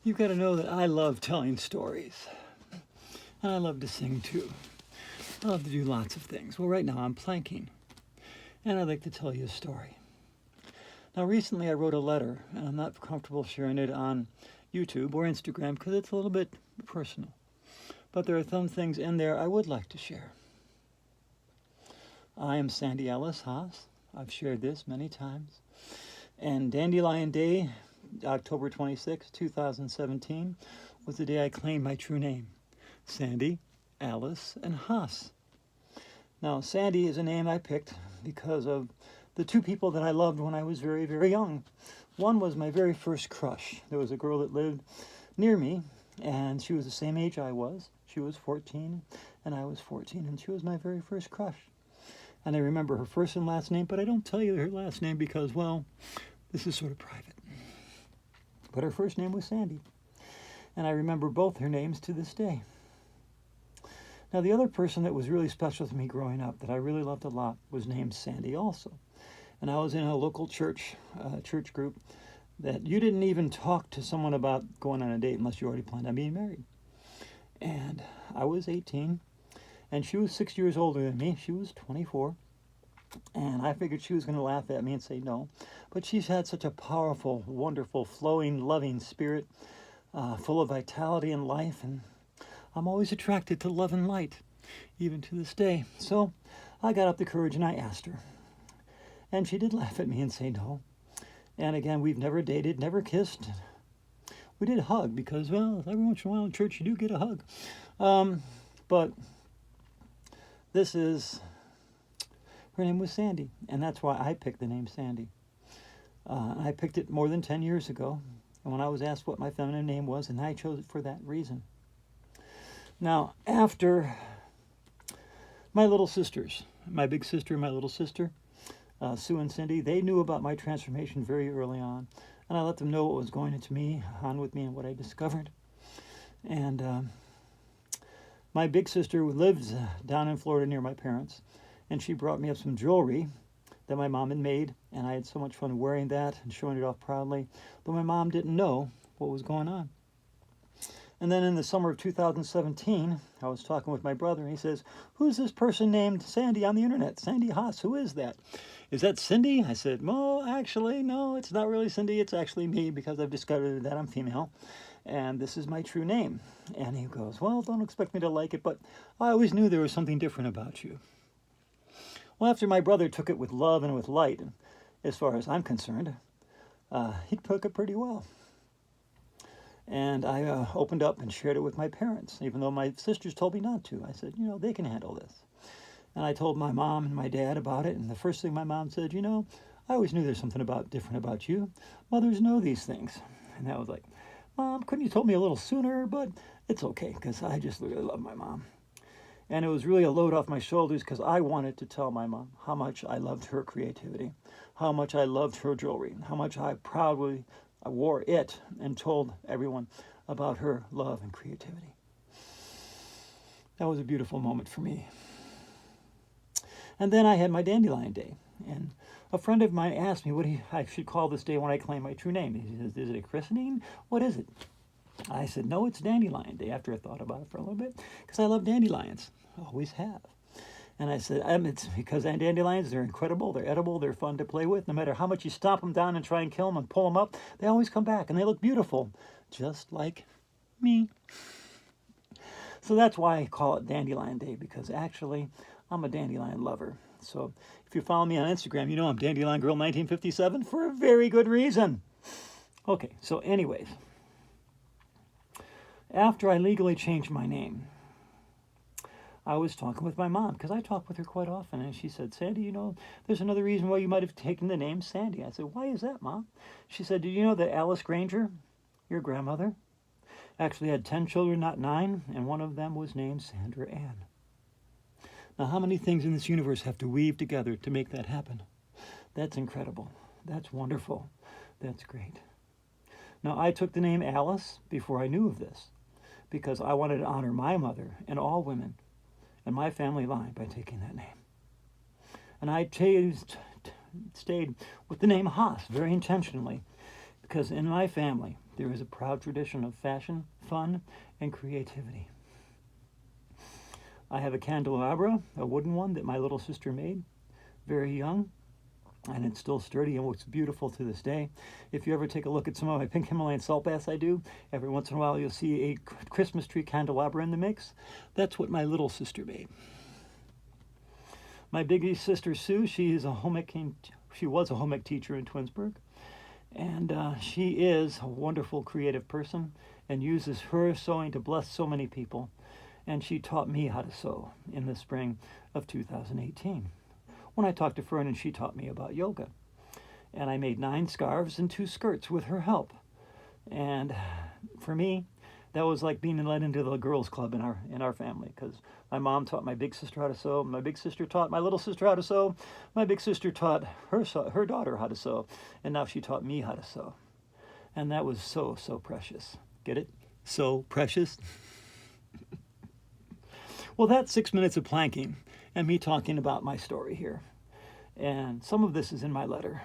You've got to know that I love telling stories. And I love to sing too. I love to do lots of things. Well, right now I'm planking. And I'd like to tell you a story. Now, recently I wrote a letter, and I'm not comfortable sharing it on YouTube or Instagram because it's a little bit personal. But there are some things in there I would like to share. I am Sandy Alice Haas. I've shared this many times. And Dandelion Day, October 26, 2017, was the day I claimed my true name, Sandy Alice and Haas. Now, Sandy is a name I picked because of the two people that I loved when I was very, very young. One was my very first crush. There was a girl that lived near me, and she was the same age I was. She was 14, and I was 14, and she was my very first crush. And I remember her first and last name, but I don't tell you her last name because, well, this is sort of private. But her first name was Sandy, and I remember both her names to this day. Now, the other person that was really special to me growing up that I really loved a lot was named Sandy also. And I was in a local church group that you didn't even talk to someone about going on a date unless you already planned on being married. And I was 18, and she was 6 years older than me. She was 24. And I figured she was going to laugh at me and say no. But she's had such a powerful, wonderful, flowing, loving spirit, full of vitality and life. And I'm always attracted to love and light, even to this day. So I got up the courage and I asked her. And she did laugh at me and say no. And again, we've never dated, never kissed. We did hug because, well, every once in a while in church you do get a hug. But this is, her name was Sandy. And that's why I picked the name Sandy. I picked it more than 10 years ago. And when I was asked what my feminine name was, and I chose it for that reason. Now, after my little sisters, my big sister and my little sister, Sue and Cindy, they knew about my transformation very early on. And I let them know what was going on with me and what I discovered. And my big sister lives down in Florida near my parents. And she brought me up some jewelry that my mom had made. And I had so much fun wearing that and showing it off proudly. But my mom didn't know what was going on. And then in the summer of 2017, I was talking with my brother, and he says, "Who's this person named Sandy on the internet? Sandy Haas, who is that? Is that Cindy?" I said, "Well, actually, no, it's not really Cindy. It's actually me because I've discovered that I'm female, and this is my true name." And he goes, "Well, don't expect me to like it, but I always knew there was something different about you." Well, after my brother took it with love and with light, as far as I'm concerned, he took it pretty well. And I opened up and shared it with my parents, even though my sisters told me not to. I said, they can handle this. And I told my mom and my dad about it, and the first thing my mom said, I always knew there's something different about you. Mothers know these things. And I was like, "Mom, couldn't you told me a little sooner?" But it's okay, because I just really love my mom. And it was really a load off my shoulders because I wanted to tell my mom how much I loved her creativity, how much I loved her jewelry, how much I proudly wore it and told everyone about her love and creativity. That was a beautiful moment for me. And then I had my Dandelion Day. And a friend of mine asked me what I should call this day when I claim my true name. He says, "Is it a christening? What is it?" I said, "No, it's Dandelion Day," after I thought about it for a little bit, because I love dandelions. I always have. And I said, it's because dandelions, they're incredible, they're edible, they're fun to play with. No matter how much you stomp them down and try and kill them and pull them up, they always come back, and they look beautiful, just like me. So that's why I call it Dandelion Day, because actually, I'm a dandelion lover. So if you follow me on Instagram, you know I'm Dandelion Girl 1957 for a very good reason. Okay, so anyways, after I legally changed my name, I was talking with my mom, because I talk with her quite often, and she said, "Sandy, there's another reason why you might have taken the name Sandy." I said, "Why is that, Mom?" She said, "Did you know that Alice Granger, your grandmother, actually had 10 children, not 9, and one of them was named Sandra Ann?" Now, how many things in this universe have to weave together to make that happen? That's incredible. That's wonderful. That's great. Now, I took the name Alice before I knew of this, because I wanted to honor my mother and all women and my family line by taking that name. And I stayed with the name Haas very intentionally, because in my family, there is a proud tradition of fashion, fun, and creativity. I have a candelabra, a wooden one that my little sister made, very young, and it's still sturdy and looks beautiful to this day. If you ever take a look at some of my pink Himalayan salt baths I do, every once in a while you'll see a Christmas tree candelabra in the mix. That's what my little sister made. My big sister Sue, she was a home ec teacher in Twinsburg, and she is a wonderful creative person and uses her sewing to bless so many people. And she taught me how to sew in the spring of 2018. When I talked to Fern, and she taught me about yoga. And I made 9 scarves and 2 skirts with her help. And for me, that was like being let into the girls' club in our family, because my mom taught my big sister how to sew. My big sister taught my little sister how to sew. My big sister taught her daughter how to sew. And now she taught me how to sew. And that was so, so precious. Get it? So precious. Well, that's 6 minutes of planking and me talking about my story here. And some of this is in my letter.